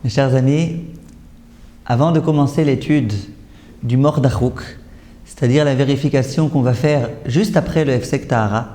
Mes chers amis, avant de commencer l'étude du Mordachuk, c'est-à-dire la vérification qu'on va faire juste après le Hefsek Tahara,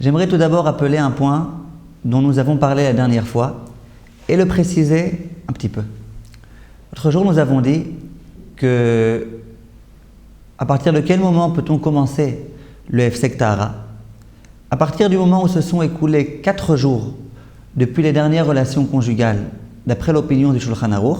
j'aimerais tout d'abord rappeler un point dont nous avons parlé la dernière fois et le préciser un petit peu. L'autre jour, nous avons dit que à partir de quel moment peut-on commencer le Hefsek Tahara? À partir du moment où se sont écoulés 4 jours depuis les dernières relations conjugales, d'après l'opinion du Shulchan Aruch,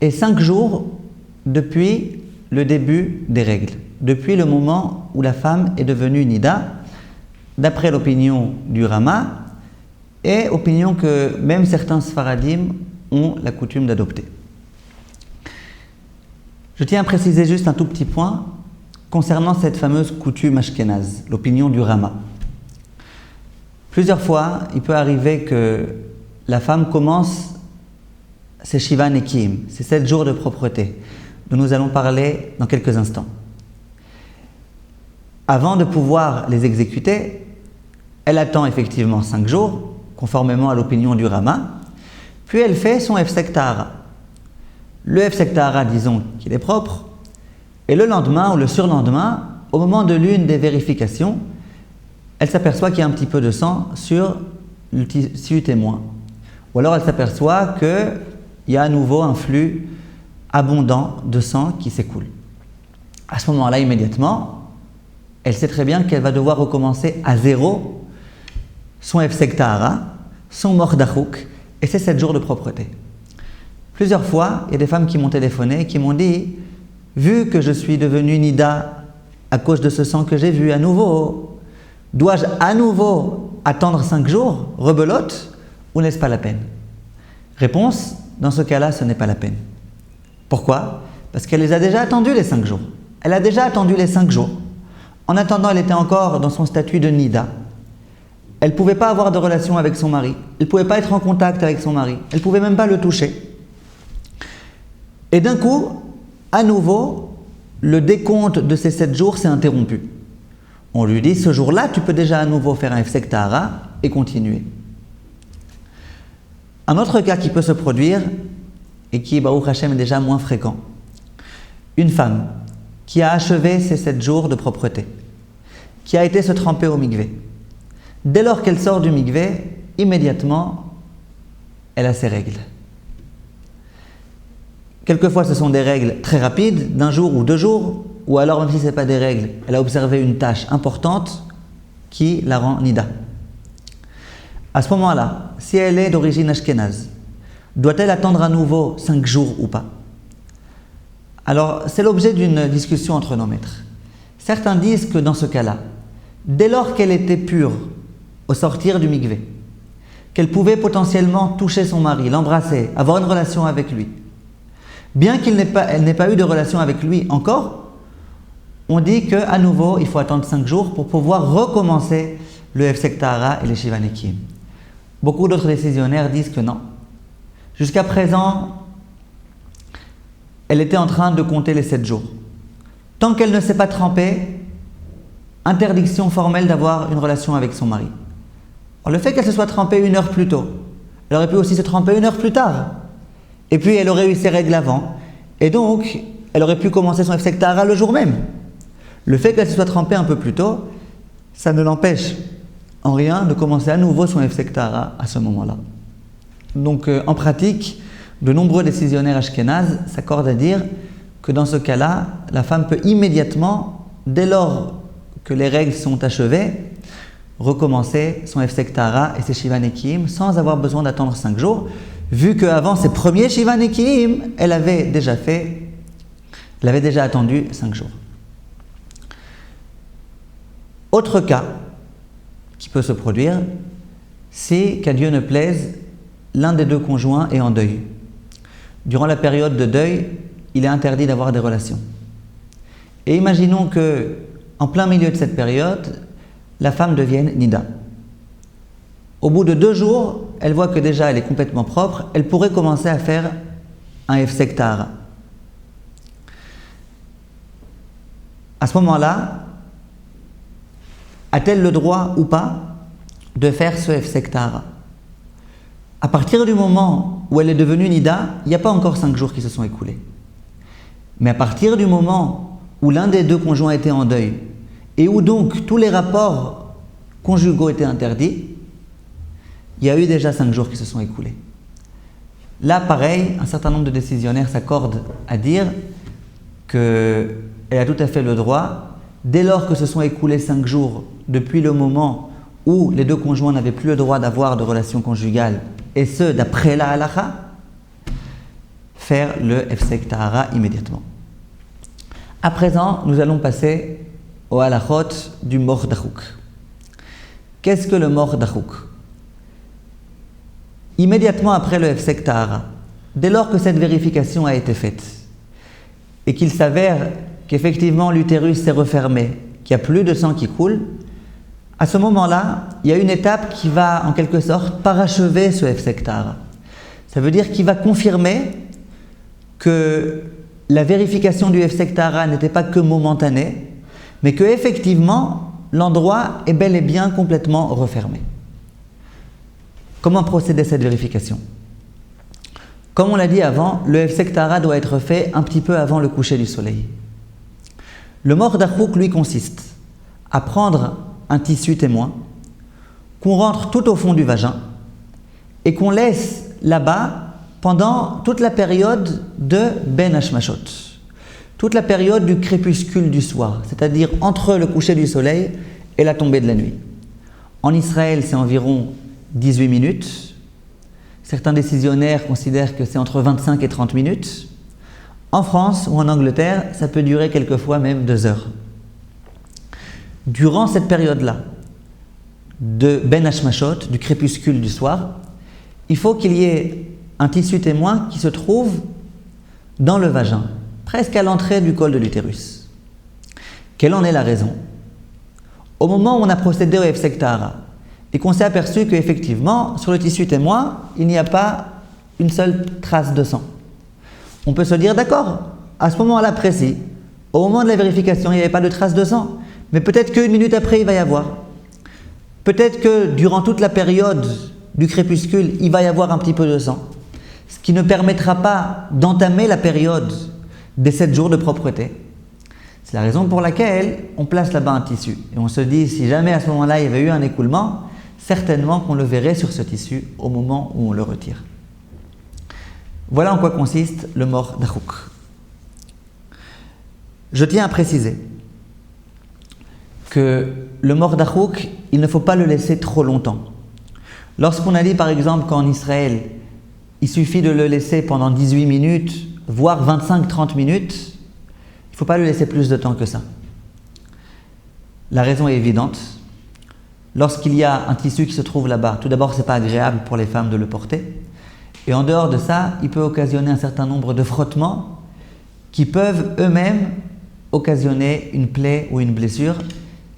et 5 jours depuis le début des règles, depuis le moment où la femme est devenue Nida, d'après l'opinion du Rama, et opinion que même certains Sfaradim ont la coutume d'adopter. Je tiens à préciser juste un tout petit point concernant cette fameuse coutume ashkénaze, l'opinion du Rama. Plusieurs fois, il peut arriver que la femme commence ses Shiva Nekim, ces 7 jours de propreté, dont nous allons parler dans quelques instants. Avant de pouvoir les exécuter, elle attend effectivement 5 jours, conformément à l'opinion du Rama, puis elle fait son Hefsek Tahara. Le Hefsek Tahara, disons qu'il est propre, et le lendemain ou le surlendemain, au moment de l'une des vérifications, elle s'aperçoit qu'il y a un petit peu de sang sur le tissu témoin. Ou alors elle s'aperçoit qu'il y a à nouveau un flux abondant de sang qui s'écoule. À ce moment-là, immédiatement, elle sait très bien qu'elle va devoir recommencer à zéro son Hefsek Tahara, son Mordachuk, et ses 7 jours de propreté. Plusieurs fois, il y a des femmes qui m'ont téléphoné et qui m'ont dit « Vu que je suis devenue Nida à cause de ce sang que j'ai vu à nouveau, dois-je à nouveau attendre 5 jours, rebelote, ou n'est-ce pas la peine ?» Réponse, dans ce cas-là, ce n'est pas la peine. Pourquoi? Parce qu'elle les a déjà attendus les 5 jours. Elle a déjà attendu les 5 jours. En attendant, elle était encore dans son statut de Nida. Elle ne pouvait pas avoir de relation avec son mari. Elle ne pouvait pas être en contact avec son mari. Elle ne pouvait même pas le toucher. Et d'un coup, à nouveau, le décompte de ces 7 jours s'est interrompu. On lui dit, ce jour-là, tu peux déjà à nouveau faire un Hefsek Tahara et continuer. Un autre cas qui peut se produire, et qui, Baruch Hashem, est déjà moins fréquent. Une femme qui a achevé ses 7 jours de propreté, qui a été se tremper au mikvé. Dès lors qu'elle sort du mikvé, immédiatement, elle a ses règles. Quelquefois, ce sont des règles très rapides, d'un jour ou 2 jours, ou alors, même si ce n'est pas des règles, elle a observé une tâche importante qui la rend Nida. À ce moment-là, si elle est d'origine ashkénaze, doit-elle attendre à nouveau 5 jours ou pas? Alors, c'est l'objet d'une discussion entre nos maîtres. Certains disent que dans ce cas-là, dès lors qu'elle était pure au sortir du mikvé, qu'elle pouvait potentiellement toucher son mari, l'embrasser, avoir une relation avec lui, bien qu'elle n'ait pas eu de relation avec lui encore, on dit qu'à nouveau, il faut attendre 5 jours pour pouvoir recommencer le Hefsek Tahara et les Shiva Nekim. Beaucoup d'autres décisionnaires disent que non. Jusqu'à présent, elle était en train de compter les 7 jours. Tant qu'elle ne s'est pas trempée, interdiction formelle d'avoir une relation avec son mari. Alors, le fait qu'elle se soit trempée 1 heure plus tôt, elle aurait pu aussi se tremper 1 heure plus tard. Et puis elle aurait eu ses règles avant. Et donc, elle aurait pu commencer son Hefsek Tahara le jour même. Le fait qu'elle se soit trempée un peu plus tôt, ça ne l'empêche en rien de commencer à nouveau son Hefsek Tahara à ce moment-là. Donc en pratique, de nombreux décisionnaires ashkénazes s'accordent à dire que dans ce cas-là, la femme peut immédiatement, dès lors que les règles sont achevées, recommencer son Hefsek Tahara et ses Shiva Nekim sans avoir besoin d'attendre 5 jours, vu qu'avant ses premiers Shiva Nekim, elle avait déjà attendu 5 jours. Autre cas qui peut se produire, c'est qu'à Dieu ne plaise, l'un des 2 conjoints est en deuil. Durant la période de deuil, il est interdit d'avoir des relations. Et imaginons que, en plein milieu de cette période, la femme devienne Nida. Au bout de 2 jours, elle voit que déjà elle est complètement propre, elle pourrait commencer à faire un Hefsek Tahara. À ce moment-là, a-t-elle le droit ou pas de faire ce Hefsek Tahara? À partir du moment où elle est devenue Nida, il n'y a pas encore 5 jours qui se sont écoulés. Mais à partir du moment où l'un des deux conjoints était en deuil, et où donc tous les rapports conjugaux étaient interdits, il y a eu déjà 5 jours qui se sont écoulés. Là, pareil, un certain nombre de décisionnaires s'accordent à dire qu'elle a tout à fait le droit, dès lors que se sont écoulés 5 jours depuis le moment où les deux conjoints n'avaient plus le droit d'avoir de relations conjugales, et ce, d'après la halakha, faire le Hefsek Tahara immédiatement. À présent, nous allons passer au halachot du Mor Dachouk. Qu'est-ce que le Mor Dachouk? Immédiatement après le Hefsek Tahara, dès lors que cette vérification a été faite, et qu'il s'avère qu'effectivement l'utérus s'est refermé, qu'il n'y a plus de sang qui coule, à ce moment-là, il y a une étape qui va en quelque sorte parachever ce Hefsek Tahara. Ça veut dire qu'il va confirmer que la vérification du Hefsek Tahara n'était pas que momentanée, mais que effectivement l'endroit est bel et bien complètement refermé. Comment procéder à cette vérification? Comme on l'a dit avant, le Hefsek Tahara doit être fait un petit peu avant le coucher du soleil. Le Mor Dachouk, lui, consiste à prendre un tissu témoin qu'on rentre tout au fond du vagin et qu'on laisse là-bas pendant toute la période de Ben Hashmashot, toute la période du crépuscule du soir, c'est-à-dire entre le coucher du soleil et la tombée de la nuit. En Israël, c'est environ 18 minutes. Certains décisionnaires considèrent que c'est entre 25 et 30 minutes. En France ou en Angleterre, ça peut durer quelquefois même 2 heures. Durant cette période-là, de Ben Hashmashot, du crépuscule du soir, il faut qu'il y ait un tissu témoin qui se trouve dans le vagin, presque à l'entrée du col de l'utérus. Quelle en est la raison? Au moment où on a procédé au Hefsek Tahara, et qu'on s'est aperçu qu'effectivement, sur le tissu témoin, il n'y a pas une seule trace de sang. On peut se dire, d'accord, à ce moment-là précis, au moment de la vérification, il n'y avait pas de trace de sang, mais peut-être qu'une minute après, il va y avoir. Peut-être que durant toute la période du crépuscule, il va y avoir un petit peu de sang, ce qui ne permettra pas d'entamer la période des 7 jours de propreté. C'est la raison pour laquelle on place là-bas un tissu. Et on se dit, si jamais à ce moment-là, il y avait eu un écoulement, certainement qu'on le verrait sur ce tissu au moment où on le retire. Voilà en quoi consiste le Mor Dachouk. Je tiens à préciser que le Mor Dachouk, il ne faut pas le laisser trop longtemps. Lorsqu'on a dit par exemple qu'en Israël, il suffit de le laisser pendant 18 minutes, voire 25-30 minutes, il ne faut pas le laisser plus de temps que ça. La raison est évidente. Lorsqu'il y a un tissu qui se trouve là-bas, tout d'abord, ce n'est pas agréable pour les femmes de le porter. Et en dehors de ça, il peut occasionner un certain nombre de frottements qui peuvent eux-mêmes occasionner une plaie ou une blessure,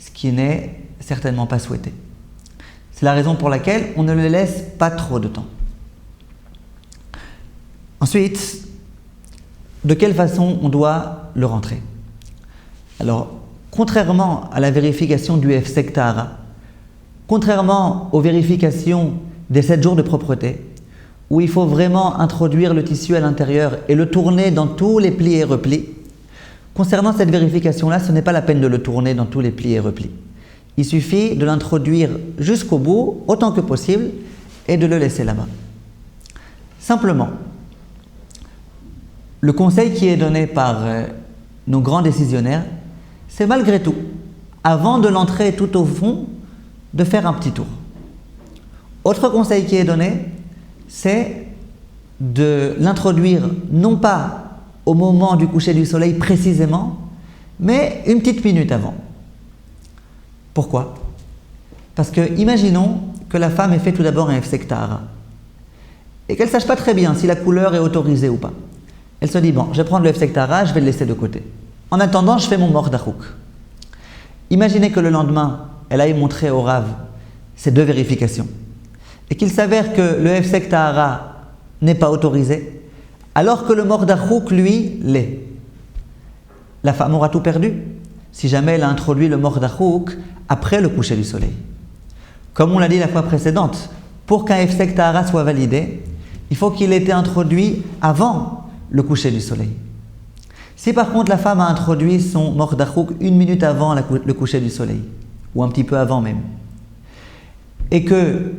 ce qui n'est certainement pas souhaité. C'est la raison pour laquelle on ne le laisse pas trop de temps. Ensuite, de quelle façon on doit le rentrer? Alors, contrairement à la vérification du Hefsek Tahara, contrairement aux vérifications des 7 jours de propreté, où il faut vraiment introduire le tissu à l'intérieur et le tourner dans tous les plis et replis, concernant cette vérification-là, ce n'est pas la peine de le tourner dans tous les plis et replis. Il suffit de l'introduire jusqu'au bout, autant que possible, et de le laisser là-bas. Simplement, le conseil qui est donné par nos grands décisionnaires, c'est malgré tout, avant de l'entrer tout au fond, de faire un petit tour. Autre conseil qui est donné, c'est de l'introduire non pas au moment du coucher du soleil précisément, mais une petite minute avant. Pourquoi? Parce que imaginons que la femme ait fait tout d'abord un Hefsek Tahara et qu'elle ne sache pas très bien si la couleur est autorisée ou pas. Elle se dit, bon, je vais prendre le Hefsek Tahara, je vais le laisser de côté. En attendant, je fais mon Mor Dachouk. Imaginez que le lendemain, elle aille montrer au Rav ces 2 vérifications et qu'il s'avère que le Hefsek Tahara n'est pas autorisé, alors que le Mor Dachouk, lui, l'est. La femme aura tout perdu si jamais elle a introduit le Mor Dachouk après le coucher du soleil. Comme on l'a dit la fois précédente, pour qu'un Hefsek Tahara soit validé, il faut qu'il ait été introduit avant le coucher du soleil. Si par contre la femme a introduit son Mordachouk 1 minute avant le coucher du soleil, ou un petit peu avant même, et que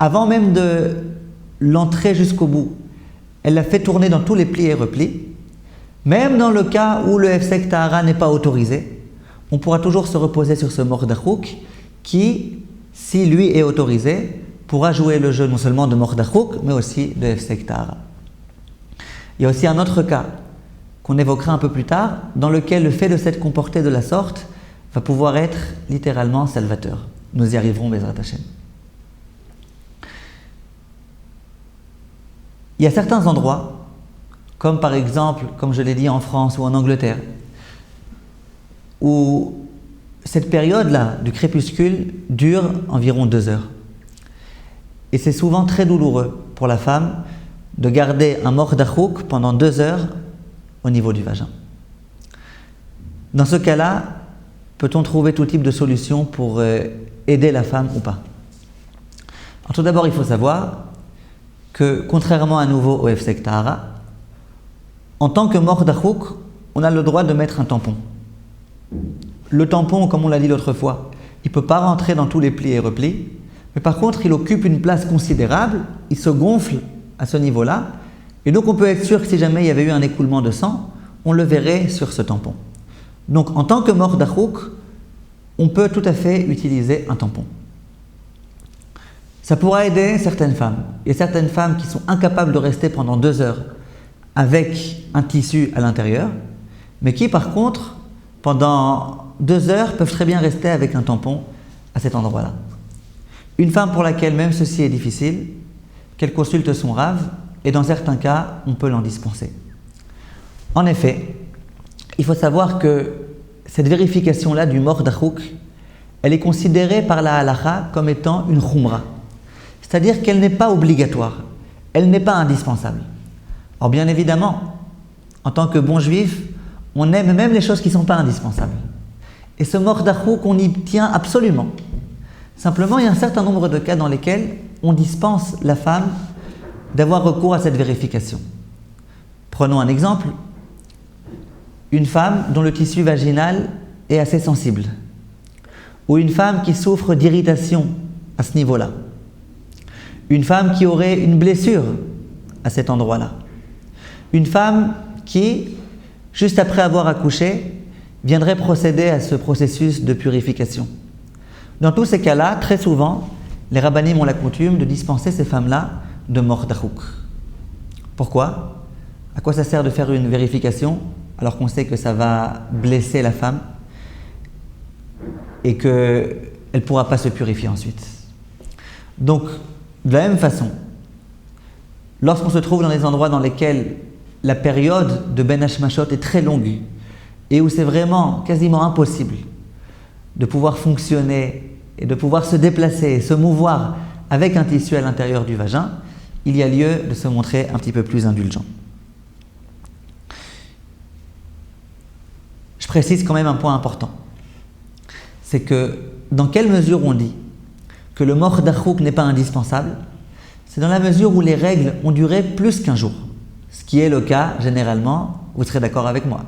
avant même de l'entrée jusqu'au bout, elle l'a fait tourner dans tous les plis et replis, même dans le cas où le Hefsek Tahara n'est pas autorisé, on pourra toujours se reposer sur ce Mordachouk qui, si lui est autorisé, pourra jouer le jeu non seulement de Mordachouk, mais aussi de Hefsek Tahara. Il y a aussi un autre cas qu'on évoquera un peu plus tard, dans lequel le fait de s'être comporté de la sorte va pouvoir être littéralement salvateur. Nous y arriverons, Bezrat Hashem. Il y a certains endroits, comme par exemple, comme je l'ai dit en France ou en Angleterre, où cette période-là du crépuscule dure environ 2 heures. Et c'est souvent très douloureux pour la femme de garder un Mordachouk pendant 2 heures au niveau du vagin. Dans ce cas-là, peut-on trouver tout type de solution pour aider la femme ou pas? Alors, tout d'abord, il faut savoir que, contrairement à nouveau au Hefsek Tahara, en tant que Mordachouk, on a le droit de mettre un tampon. Le tampon, comme on l'a dit l'autre fois, il ne peut pas rentrer dans tous les plis et replis, mais par contre, il occupe une place considérable, il se gonfle à ce niveau-là, et donc on peut être sûr que si jamais il y avait eu un écoulement de sang, on le verrait sur ce tampon. Donc en tant que Mordachouk, on peut tout à fait utiliser un tampon. Ça pourra aider certaines femmes. Il y a certaines femmes qui sont incapables de rester pendant 2 heures avec un tissu à l'intérieur, mais qui par contre, pendant 2 heures, peuvent très bien rester avec un tampon à cet endroit-là. Une femme pour laquelle même ceci est difficile, qu'elle consulte son rave, et dans certains cas, on peut l'en dispenser. En effet, il faut savoir que cette vérification-là du Mordachouk, elle est considérée par la halakha comme étant une khumra. C'est-à-dire qu'elle n'est pas obligatoire, elle n'est pas indispensable. Or bien évidemment, en tant que bon juif, on aime même les choses qui ne sont pas indispensables. Et ce Mordachouk, on y tient absolument. Simplement, il y a un certain nombre de cas dans lesquels on dispense la femme d'avoir recours à cette vérification. Prenons un exemple. Une femme dont le tissu vaginal est assez sensible, ou une femme qui souffre d'irritation à ce niveau-là, une femme qui aurait une blessure à cet endroit-là, une femme qui, juste après avoir accouché, viendrait procéder à ce processus de purification. Dans tous ces cas-là, très souvent, les rabbinim ont la coutume de dispenser ces femmes-là de Mordachouk. Pourquoi? À quoi ça sert de faire une vérification alors qu'on sait que ça va blesser la femme et qu'elle ne pourra pas se purifier ensuite? Donc, de la même façon, lorsqu'on se trouve dans des endroits dans lesquels la période de Ben Hashmashot est très longue et où c'est vraiment quasiment impossible de pouvoir fonctionner et de pouvoir se déplacer et se mouvoir avec un tissu à l'intérieur du vagin, il y a lieu de se montrer un petit peu plus indulgent. Je précise quand même un point important. C'est que dans quelle mesure on dit que le Mordachouk n'est pas indispensable? C'est dans la mesure où les règles ont duré plus qu'un jour. Ce qui est le cas généralement, vous serez d'accord avec moi.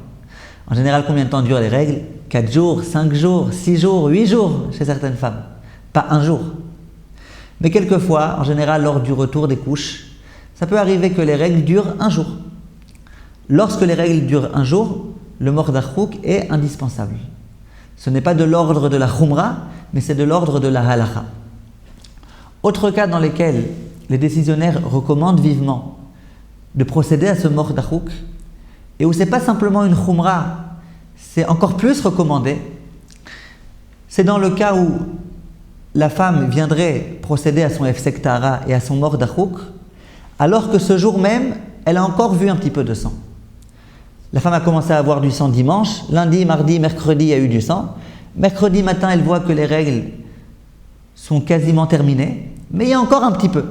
En général, combien de temps durent les règles? 4 jours, 5 jours, 6 jours, 8 jours chez certaines femmes. Pas un jour. Mais quelquefois, en général lors du retour des couches, ça peut arriver que les règles durent un jour. Lorsque les règles durent un jour, le Mordachouk est indispensable. Ce n'est pas de l'ordre de la khumra, mais c'est de l'ordre de la halakha. Autre cas dans lesquels les décisionnaires recommandent vivement de procéder à ce Mordachouk, et où ce n'est pas simplement une khumra, c'est encore plus recommandé, c'est dans le cas où la femme viendrait procéder à son Hefsek Tahara et à son Mordachouk, alors que ce jour même, elle a encore vu un petit peu de sang. La femme a commencé à avoir du sang dimanche, lundi, mardi, mercredi, il y a eu du sang. Mercredi matin, elle voit que les règles sont quasiment terminées, mais il y a encore un petit peu.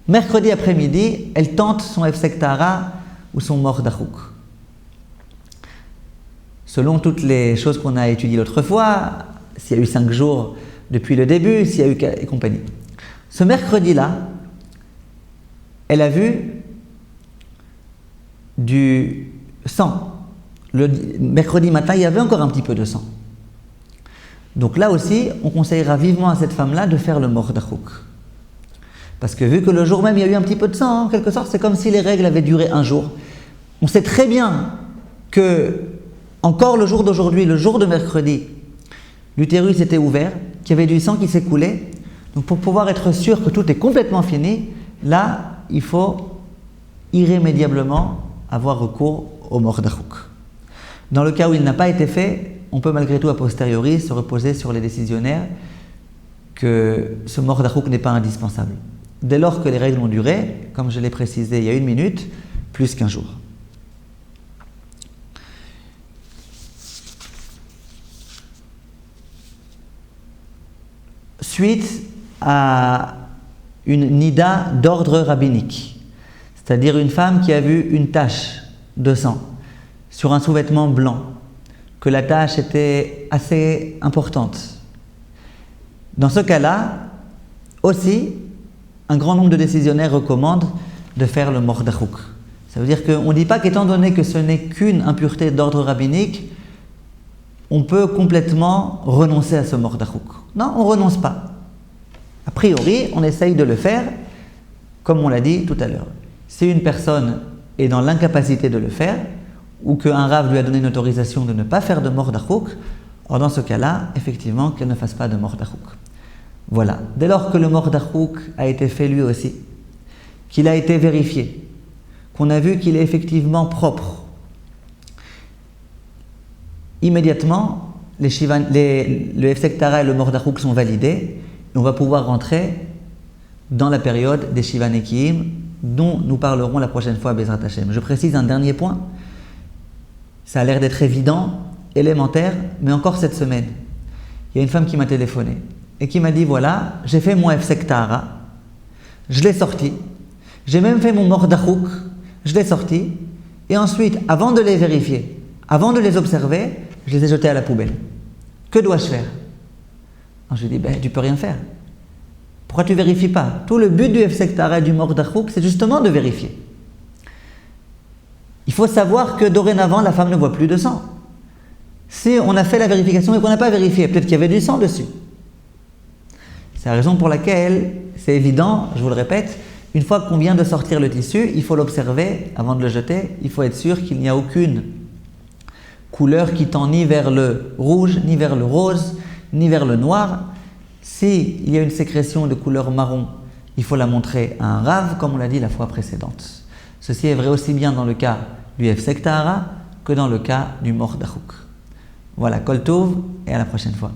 Mercredi après-midi, elle tente son Hefsek Tahara ou son Mordachouk. Selon toutes les choses qu'on a étudiées l'autre fois, s'il y a eu 5 jours depuis le début, s'il y a eu et compagnie. Ce mercredi-là, elle a vu du sang. Le mercredi matin, il y avait encore un petit peu de sang. Donc là aussi, on conseillera vivement à cette femme-là de faire le Mordachouk. Parce que vu que le jour même, il y a eu un petit peu de sang, en quelque sorte, c'est comme si les règles avaient duré un jour. On sait très bien que, encore le jour d'aujourd'hui, le jour de mercredi, l'utérus était ouvert, qu'il y avait du sang qui s'écoulait. Donc pour pouvoir être sûr que tout est complètement fini, là, il faut irrémédiablement avoir recours au Mordachouk. Dans le cas où il n'a pas été fait, on peut malgré tout a posteriori se reposer sur les décisionnaires que ce Mordachouk n'est pas indispensable. Dès lors que les règles ont duré, comme je l'ai précisé il y a 1 minute, plus qu'un jour. Suite à une nida d'ordre rabbinique, c'est-à-dire une femme qui a vu une tache de sang sur un sous-vêtement blanc, que la tache était assez importante. Dans ce cas-là, aussi, un grand nombre de décisionnaires recommandent de faire le Mordachouk. Ça veut dire qu'on ne dit pas qu'étant donné que ce n'est qu'une impureté d'ordre rabbinique, on peut complètement renoncer à ce Mordachouk. Non, on ne renonce pas. A priori, on essaye de le faire, comme on l'a dit tout à l'heure. Si une personne est dans l'incapacité de le faire, ou qu'un rave lui a donné une autorisation de ne pas faire de Mordachouk, or dans ce cas-là, effectivement, qu'elle ne fasse pas de Mordachouk. Voilà. Dès lors que le Mordachouk a été fait lui aussi, qu'il a été vérifié, qu'on a vu qu'il est effectivement propre, immédiatement, le Hefsek Tara et le Mordachouk sont validés, et on va pouvoir rentrer dans la période des Shiva Nekiim, dont nous parlerons la prochaine fois à Bezrat Hashem. Je précise un dernier point. Ça a l'air d'être évident, élémentaire, mais encore cette semaine, il y a une femme qui m'a téléphoné et qui m'a dit, voilà, j'ai fait mon Hefsek Tahara, je l'ai sorti, j'ai même fait mon Mordachouk, je l'ai sorti, et ensuite, avant de les vérifier, avant de les observer, je les ai jetés à la poubelle. Que dois-je faire? Alors je lui ai dit, tu peux rien faire. Pourquoi tu ne vérifies pas? Tout le but du Hefsek Tahara et du Mordachouk, c'est justement de vérifier. Il faut savoir que dorénavant, la femme ne voit plus de sang. Si on a fait la vérification et qu'on n'a pas vérifié, peut-être qu'il y avait du sang dessus. C'est la raison pour laquelle, c'est évident, je vous le répète, une fois qu'on vient de sortir le tissu, il faut l'observer avant de le jeter. Il faut être sûr qu'il n'y a aucune couleur qui tend ni vers le rouge, ni vers le rose, ni vers le noir. S'il y a une sécrétion de couleur marron, il faut la montrer à un rave, comme on l'a dit la fois précédente. Ceci est vrai aussi bien dans le cas du Hefsek Tahara que dans le cas du Mordachouk. Voilà, Kol Tov et à la prochaine fois.